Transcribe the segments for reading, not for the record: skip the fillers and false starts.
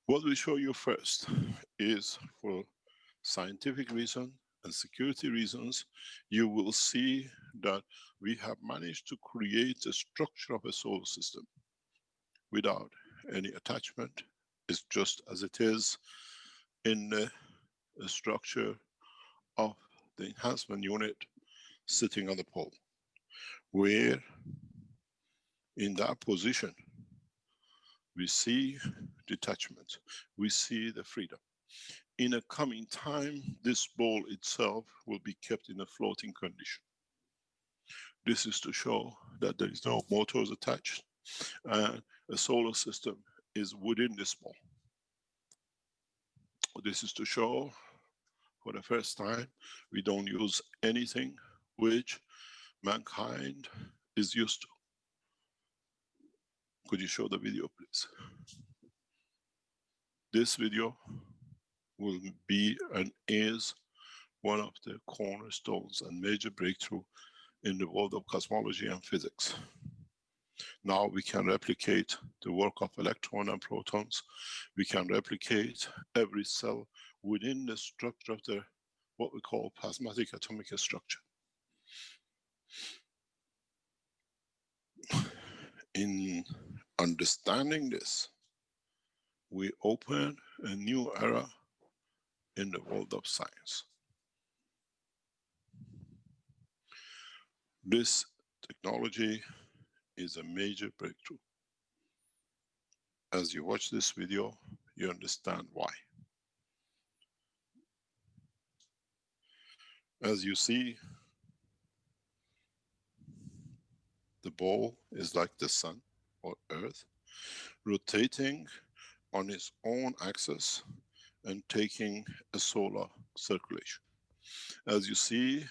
What we show you first is, for scientific reason and security reasons, you will see that we have managed to create the structure of a solar system without any attachment. It's just as it is in the structure of the enhancement unit sitting on the pole, where in that position we see detachment, we see the freedom. In a coming time, this ball itself will be kept in a floating condition. This is to show that there is no motors attached, and a solar system is within this ball. This is to show, for the first time, we don't use anything which mankind is used to. Could you show the video, please? This video will be and is one of the cornerstones and major breakthrough in the world of cosmology and physics. Now we can replicate the work of electrons and protons. We can replicate every cell within the structure of the what we call plasmatic atomic structure. In understanding this, we open a new era in the world of science. This technology is a major breakthrough. As you watch this video, you understand why. As you see, the ball is like the sun or earth, rotating on its own axis and taking a solar circulation. As you see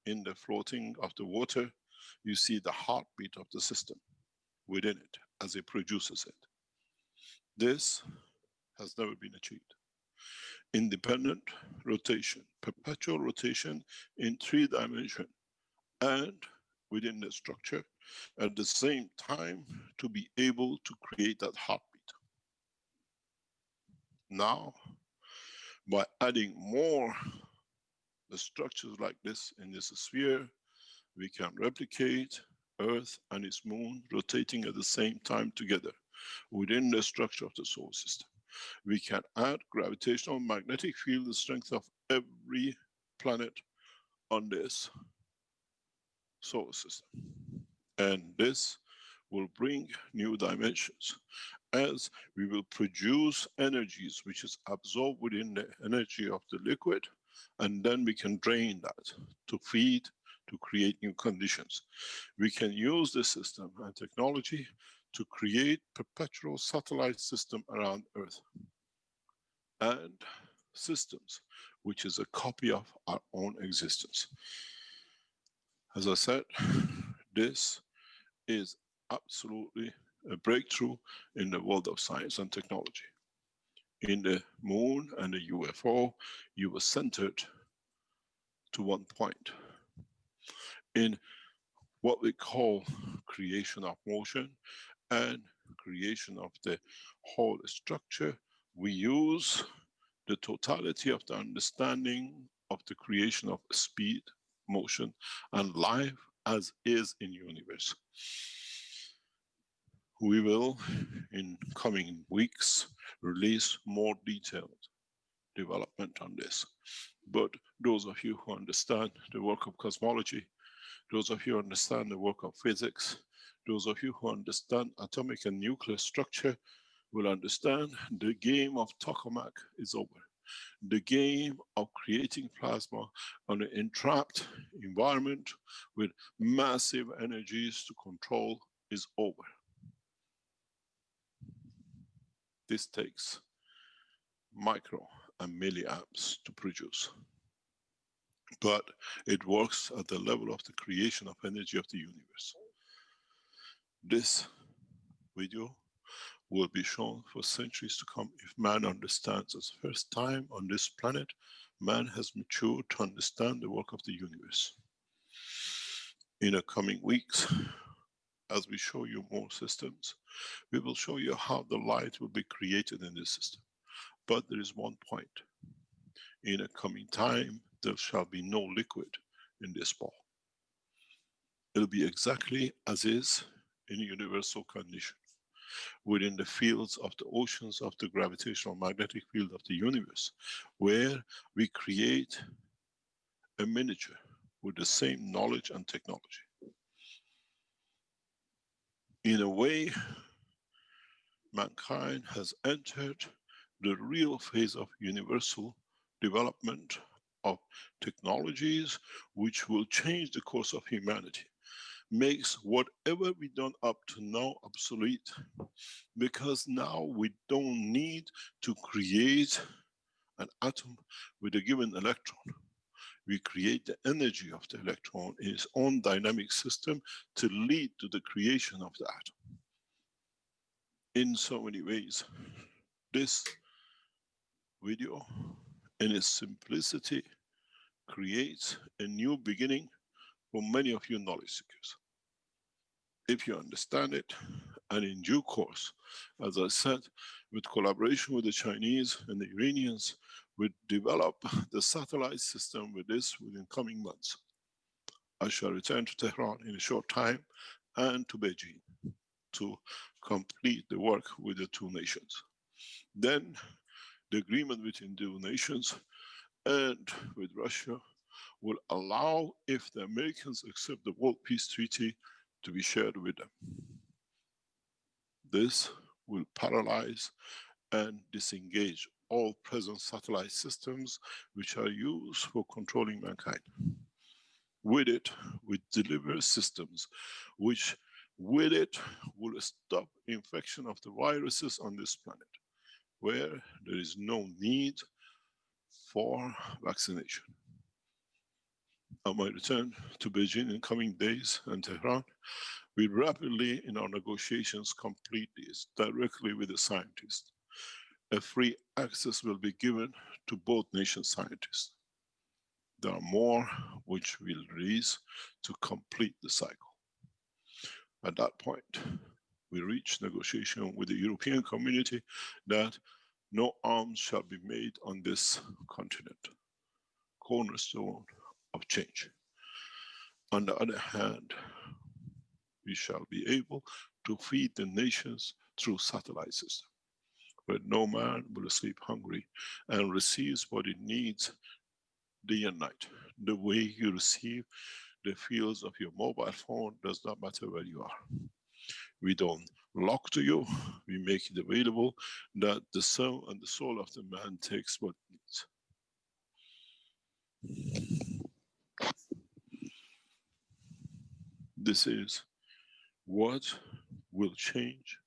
in the floating of the water, you see the heartbeat of the system within it as it produces it. This has never been achieved. Independent rotation, perpetual rotation in 3 dimensions and within the structure, at the same time to be able to create that heartbeat. Now, by adding more structures like this in this sphere, we can replicate Earth and its moon rotating at the same time together within the structure of the solar system. We can add gravitational magnetic field, the strength of every planet on this solar system. And this will bring new dimensions, as we will produce energies which is absorbed within the energy of the liquid, and then we can drain that to feed, to create new conditions. We can use this system and technology to create perpetual satellite system around Earth, and systems which is a copy of our own existence. As I said, this is absolutely a breakthrough in the world of science and technology. In the moon and the UFO, you were centered to one point. In what we call creation of motion and creation of the whole structure, we use the totality of the understanding of the creation of speed, motion, and life as is in universe. We will, in coming weeks, release more detailed development on this. But those of you who understand the work of cosmology, those of you who understand the work of physics, those of you who understand atomic and nuclear structure will understand the game of tokamak is over. The game of creating plasma on an entrapped environment with massive energies to control is over. This takes micro and milliamps to produce. But it works at the level of the creation of energy of the universe. This video will be shown for centuries to come if man understands. It's the first time on this planet man has matured to understand the work of the universe. In the coming weeks, as we show you more systems, we will show you how the light will be created in this system. But there is one point. In a coming time, there shall be no liquid in this ball. It'll be exactly as is in universal condition, within the fields of the oceans of the gravitational magnetic field of the universe, where we create a miniature with the same knowledge and technology. In a way, mankind has entered the real phase of universal development of technologies which will change the course of humanity, makes whatever we done up to now obsolete, because now we don't need to create an atom with a given electron. We create the energy of the electron in its own dynamic system to lead to the creation of the atom. In so many ways, this video in its simplicity creates a new beginning for many of you knowledge seekers. If you understand it, and in due course, as I said, with collaboration with the Chinese and the Iranians, we develop the satellite system with this within coming months. I shall return to Tehran in a short time and to Beijing to complete the work with the two nations. Then the agreement between the two nations and with Russia will allow, if the Americans accept the World Peace Treaty, to be shared with them. This will paralyze and disengage all present satellite systems which are used for controlling mankind. With it, we deliver systems which with it will stop infection of the viruses on this planet, where there is no need for vaccination. On my return to Beijing in coming days and Tehran, we rapidly in our negotiations complete this directly with the scientists. A free access will be given to both nation scientists. There are more which we'll release to complete the cycle. At that point, we reach negotiation with the European community that no arms shall be made on this continent. Cornerstone of change. On the other hand, we shall be able to feed the nations through satellite system, where no man will sleep hungry and receives what it needs day and night. The way you receive the fields of your mobile phone does not matter where you are. We don't lock to you, we make it available that the soul and the soul of the man takes what it needs. This is what will change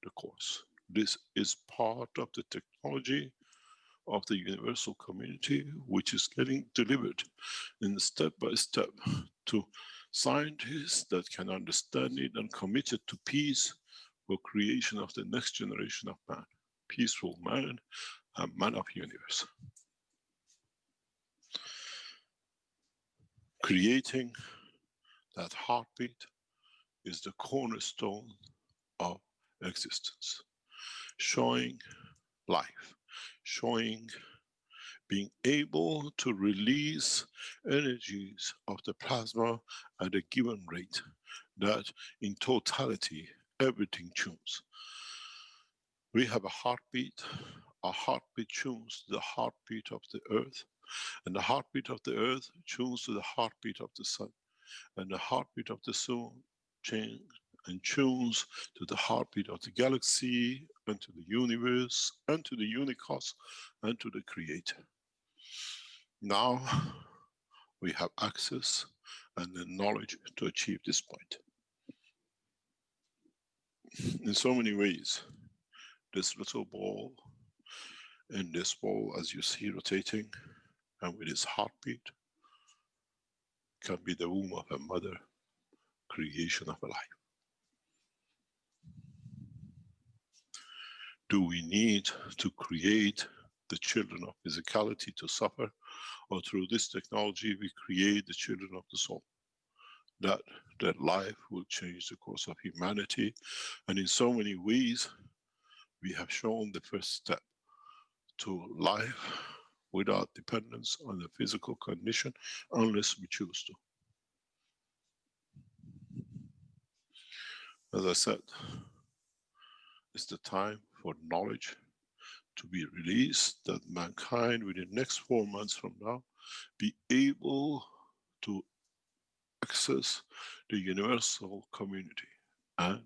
the course. This is part of the technology of the universal community, which is getting delivered in step by step to scientists that can understand it and committed to peace for creation of the next generation of man, peaceful man and man of universe. Creating that heartbeat is the cornerstone of existence, showing life, showing being able to release energies of the plasma at a given rate, that in totality everything tunes. We have a heartbeat. Our heartbeat tunes to the heartbeat of the earth, and the heartbeat of the earth tunes to the heartbeat of the sun, and the heartbeat of the sun change and tunes to the heartbeat of the galaxy and to the universe and to the unicos and to the creator. Now we have access and the knowledge to achieve this point. In so many ways, this little ball and this ball, as you see rotating and with its heartbeat, can be the womb of a mother, creation of a life. Do we need to create the children of physicality to suffer, or through this technology we create the children of the soul? That life will change the course of humanity, and in so many ways we have shown the first step to life without dependence on the physical condition unless we choose to. As I said, it's the time for knowledge to be released, that mankind within the next 4 months from now be able to access the universal community and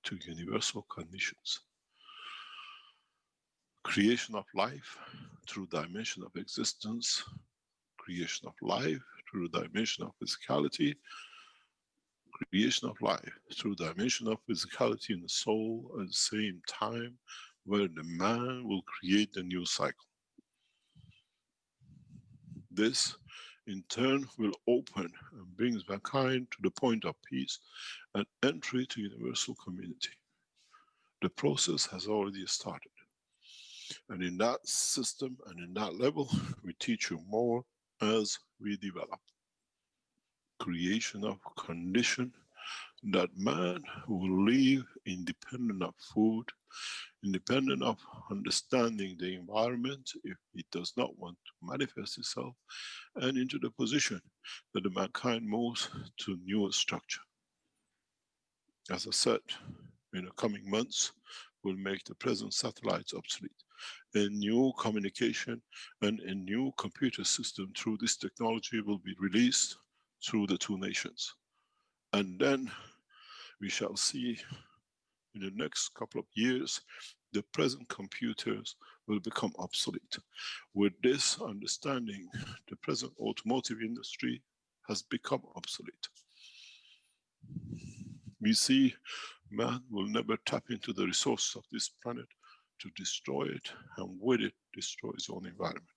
to universal conditions. Creation of life through dimension of existence, creation of life through dimension of physicality, creation of life through dimension of physicality in the soul at the same time, where the man will create the new cycle. This in turn will open and brings mankind to the point of peace and entry to universal community. The process has already started. And in that system and in that level, we teach you more as we develop. Creation of condition that man will live independent of food, independent of understanding the environment if it does not want to manifest itself, and into the position that the mankind moves to newer structure. As I said, in the coming months, we'll make the present satellites obsolete. A new communication and a new computer system through this technology will be released through the two nations. And then we shall see in the next couple of years, the present computers will become obsolete. With this understanding, the present automotive industry has become obsolete. We see man will never tap into the resources of this planet to destroy it, and with it, destroy his own environment.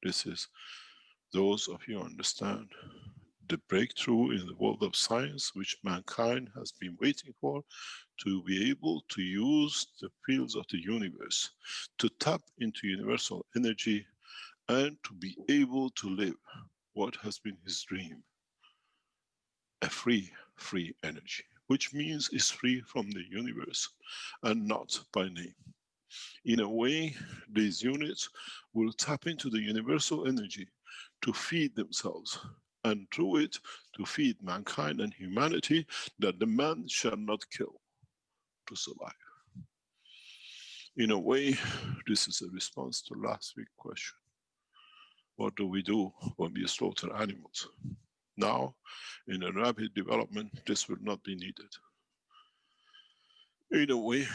This is, those of you who understand the breakthrough in the world of science, which mankind has been waiting for, to be able to use the fields of the universe, to tap into universal energy, and to be able to live what has been his dream. A free energy, which means it's free from the universe and not by name. In a way, these units will tap into the universal energy to feed themselves, and through it to feed mankind and humanity, that the man shall not kill to survive. In a way, this is a response to last week's question. What do we do when we slaughter animals? Now, in a rapid development, this will not be needed. In a way, it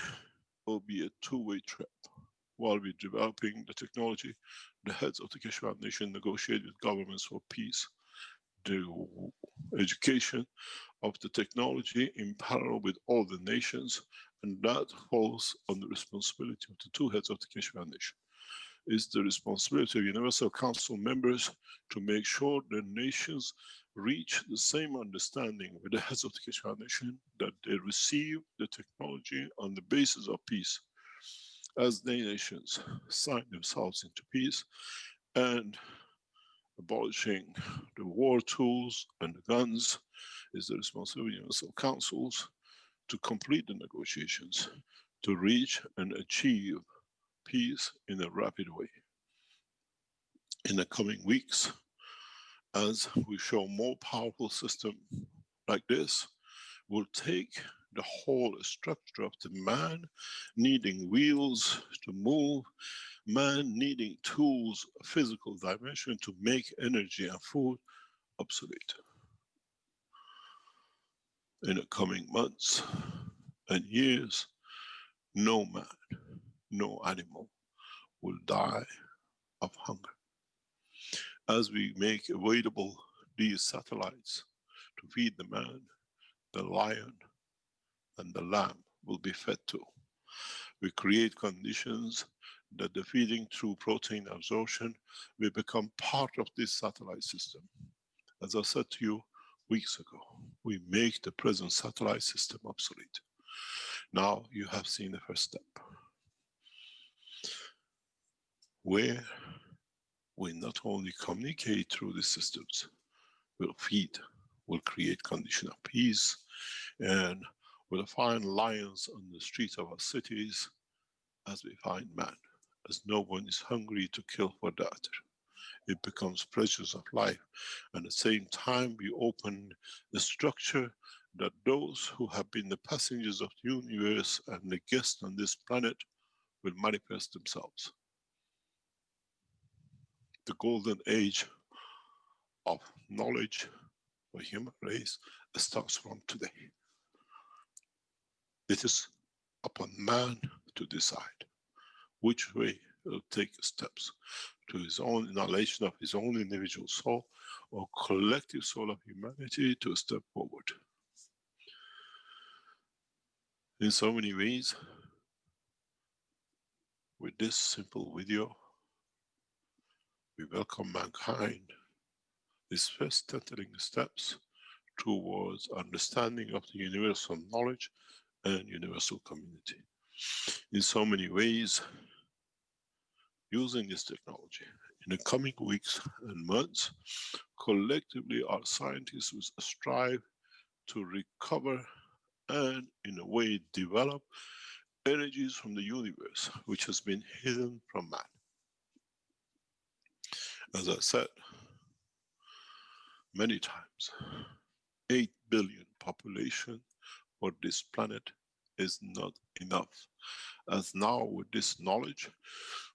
will be a two-way trip. While we're developing the technology, the heads of the Keshe Foundation negotiate with governments for peace. The education of the technology in parallel with all the nations, and that falls on the responsibility of the two heads of the Keshe Foundation. It's the responsibility of Universal Council members to make sure the nations reach the same understanding with the heads of the Keshe Foundation, that they receive the technology on the basis of peace. As the nations sign themselves into peace and abolishing the war tools and the guns, is the responsibility of Universal Councils to complete the negotiations, to reach and achieve peace in a rapid way. In the coming weeks, as we show more powerful system like this, we'll take the whole structure of the man needing wheels to move, man needing tools, physical dimension to make energy and food obsolete. In the coming months and years, no man, no animal will die of hunger. As we make available these satellites to feed the man, the lion and the lamb will be fed to. We create conditions that the feeding through protein absorption will become part of this satellite system. As I said to you weeks ago, we make the present satellite system obsolete. Now you have seen the first step, where we not only communicate through the systems, we'll feed, we'll create condition of peace, and we'll find lions on the streets of our cities as we find man, as no one is hungry to kill for the other. It becomes pleasures of life. And at the same time, we open the structure that those who have been the passengers of the universe and the guests on this planet will manifest themselves. The golden age of knowledge for human race starts from today. It is upon man to decide which way he'll take steps to his own annihilation of his own individual soul or collective soul of humanity to step forward. In so many ways, with this simple video, we welcome mankind its first tentative steps towards understanding of the universal knowledge and universal community. In so many ways, using this technology, in the coming weeks and months, collectively our scientists will strive to recover and in a way develop energies from the universe which has been hidden from man. As I said many times, 8 billion population for this planet is not enough. As now with this knowledge,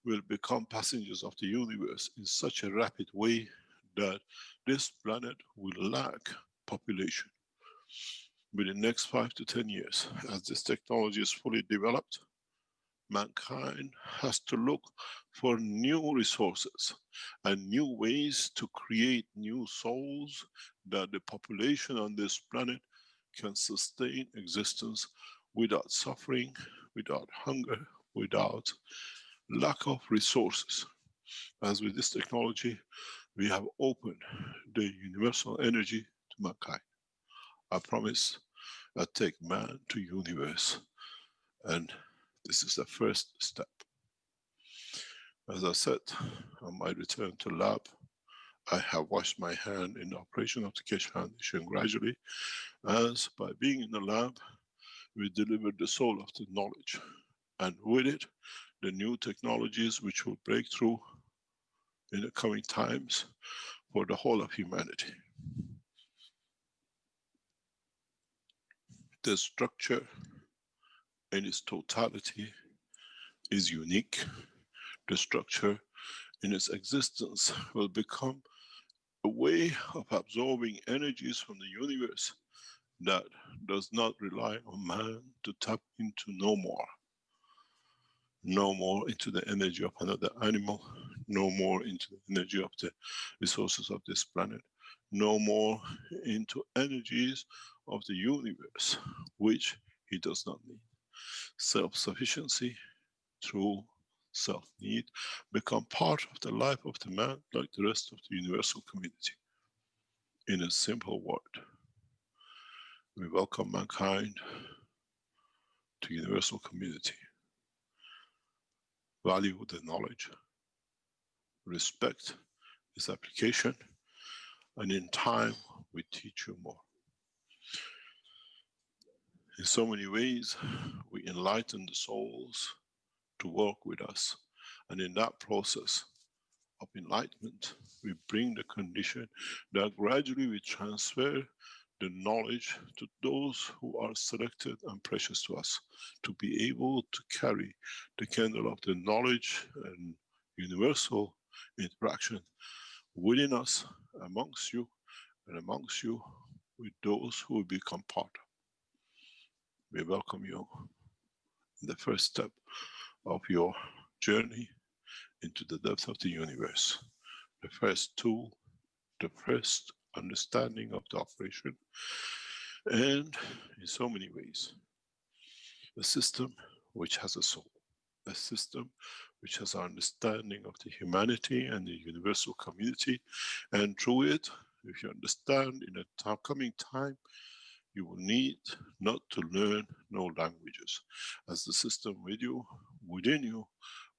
we'll become passengers of the universe in such a rapid way that this planet will lack population. Within the next 5 to 10 years, as this technology is fully developed, mankind has to look for new resources and new ways to create new souls that the population on this planet can sustain existence without suffering, without hunger, without lack of resources. As with this technology, we have opened the universal energy to mankind. I promise I take man to universe, and this is the first step. As I said, on my return to lab, I have washed my hand in the operation of the Keshe Foundation gradually, as by being in the lab, we delivered the soul of the knowledge, and with it, the new technologies which will break through in the coming times for the whole of humanity. The structure in its totality is unique. The structure in its existence will become a way of absorbing energies from the universe that does not rely on man to tap into no more. No more into the energy of another animal, no more into the energy of the resources of this planet, no more into energies of the universe, which he does not need. Self-sufficiency through self-need become part of the life of the man like the rest of the universal community. In a simple word, we welcome mankind to universal community. Value the knowledge, respect its application, and in time we teach you more. In so many ways, we enlighten the souls to work with us, and in that process of enlightenment, we bring the condition that gradually we transfer the knowledge to those who are selected and precious to us, to be able to carry the candle of the knowledge and universal interaction within us, amongst you, and amongst you with those who will become part of. We welcome you in the first step of your journey into the depth of the universe. The first tool, the first understanding of the operation, and in so many ways, a system which has a soul, a system which has an understanding of the humanity and the universal community, and through it, if you understand in a coming time, you will need not to learn no languages, as the system with you, within you,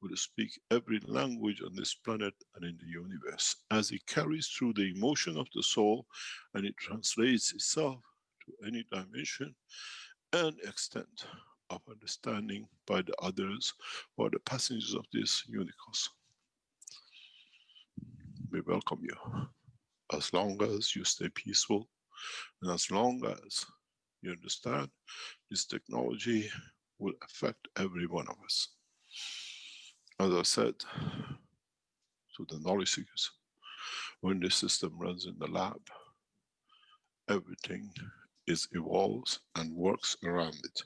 will speak every language on this planet and in the universe, as it carries through the emotion of the soul and it translates itself to any dimension and extent of understanding by the others who are the passengers of this universe. We welcome you. As long as you stay peaceful, and as long as you understand this technology will affect every one of us. As I said to the knowledge seekers, when the system runs in the lab, everything evolves and works around it.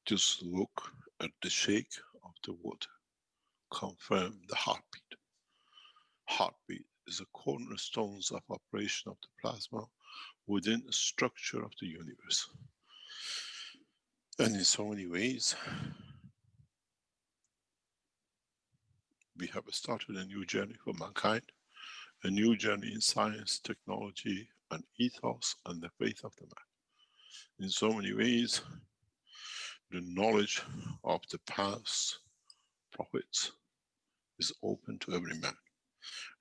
Just look at the shake of the water. Confirm the heartbeat. Heartbeat is the cornerstones of operation of the plasma within the structure of the universe. And in so many ways, we have started a new journey for mankind, a new journey in science, technology, and ethos, and the faith of the man. In so many ways, the knowledge of the past prophets is open to every man.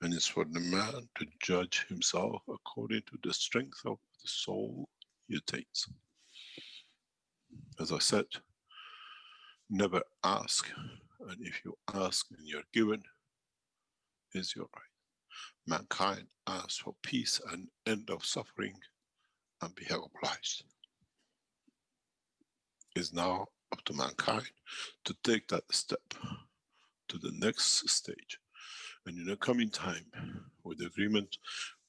And it's for the man to judge himself according to the strength of the soul he attains. As I said, never ask, and if you ask and you're given, is your right. Mankind asks for peace and end of suffering, and we have obliged. It's now up to mankind to take that step to the next stage. And in the coming time, with the agreement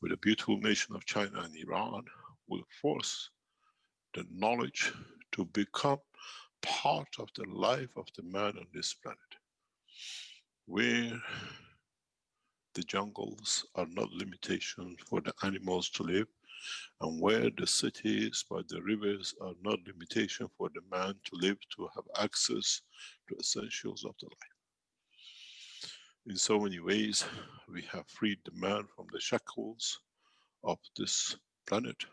with the beautiful nation of China and Iran, will force the knowledge to become part of the life of the man on this planet, where the jungles are not limitations for the animals to live, and where the cities by the rivers are not limitation for the man to live, to have access to essentials of the life. In so many ways, we have freed the man from the shackles of this planet,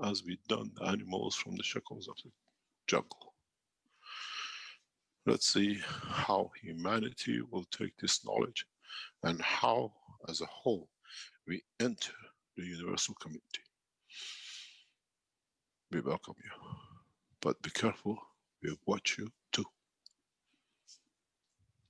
as we've done the animals from the shackles of the jungle. Let's see how humanity will take this knowledge and how, as a whole, we enter the universal community. We welcome you, but be careful, we watch you too.